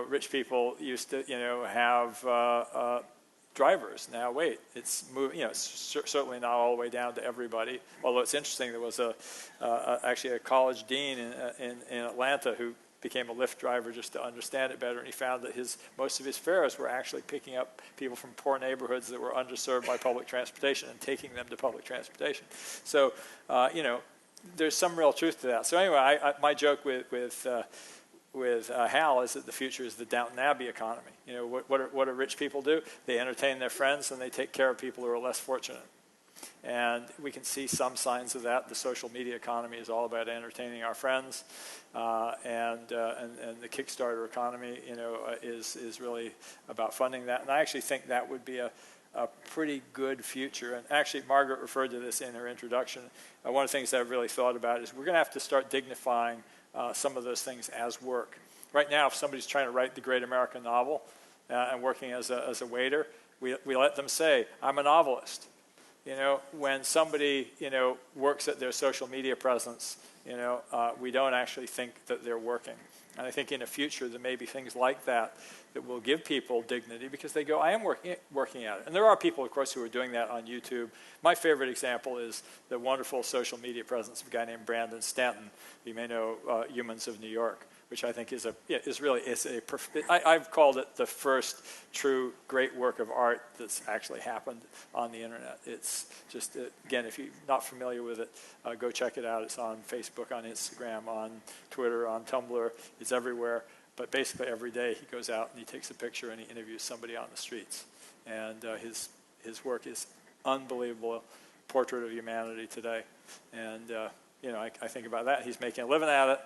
S2: Rich people used to have drivers. Now, wait, it's moving. It's certainly not all the way down to everybody. Although it's interesting, there was actually a college dean in Atlanta who became a Lyft driver just to understand it better, and he found that most of his fares were actually picking up people from poor neighborhoods that were underserved by public transportation and taking them to public transportation. So, there's some real truth to that. So anyway, my joke with Hal is that the future is the Downton Abbey economy. What do rich people do? They entertain their friends and they take care of people who are less fortunate. And we can see some signs of that. The social media economy is all about entertaining our friends, and the Kickstarter economy, is really about funding that. And I actually think that would be a pretty good future. And actually, Margaret referred to this in her introduction. One of the things that I've really thought about is we're going to have to start dignifying some of those things as work. Right now, if somebody's trying to write the great American novel and working as a waiter, we let them say, I'm a novelist. when somebody, works at their social media presence, we don't actually think that they're working. And I think in the future there may be things like that that will give people dignity because they go, I am working at it. And there are people, of course, who are doing that on YouTube. My favorite example is the wonderful social media presence of a guy named Brandon Stanton. You may know Humans of New York, which I think I've called it the first true great work of art that's actually happened on the internet. It's just, again, if you're not familiar with it, go check it out. It's on Facebook, on Instagram, on Twitter, on Tumblr. It's everywhere. But basically every day he goes out and he takes a picture and he interviews somebody on the streets. And his work is unbelievable portrait of humanity today. And, I think about that. He's making a living at it.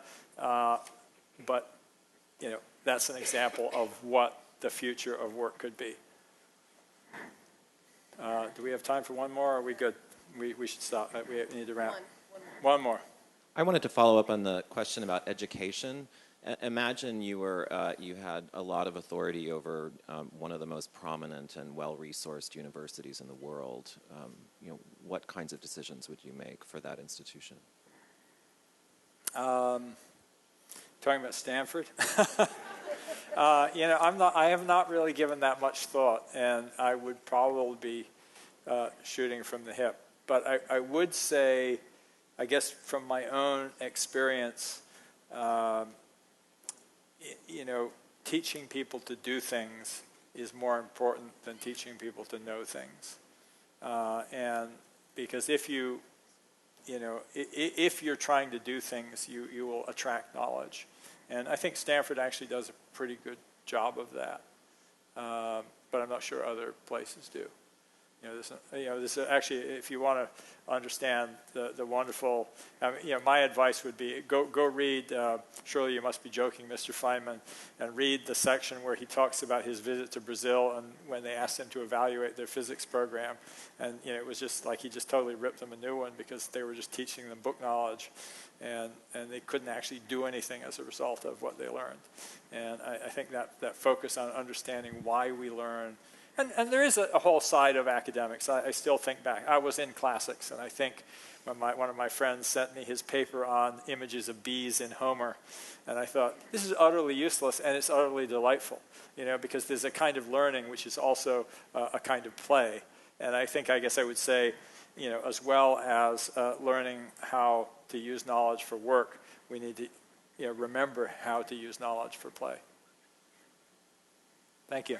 S2: But, that's an example of what the future of work could be. Do we have time for one more, or are we good? We should stop. We need to wrap. One more.
S7: I wanted to follow up on the question about education. Imagine you had a lot of authority over one of the most prominent and well-resourced universities in the world. What kinds of decisions would you make for that institution?
S2: Talking about Stanford, I have not really given that much thought, and I would probably be shooting from the hip. But I would say, I guess from my own experience, teaching people to do things is more important than teaching people to know things, and because if you're trying to do things, you will attract knowledge. And I think Stanford actually does a pretty good job of that. But I'm not sure other places do. This actually, if you want to understand the wonderful, my advice would be go read, Surely You Must Be Joking, Mr. Feynman, and read the section where he talks about his visit to Brazil and when they asked him to evaluate their physics program. And, it was just like he just totally ripped them a new one because they were just teaching them book knowledge. And they couldn't actually do anything as a result of what they learned. And I think that focus on understanding why we learn. And there is a whole side of academics. I still think back. I was in classics, and I think when one of my friends sent me his paper on images of bees in Homer, and I thought, this is utterly useless, and it's utterly delightful, because there's a kind of learning which is also a kind of play. And I guess I would say, as well as learning how to use knowledge for work, we need to remember how to use knowledge for play. Thank you.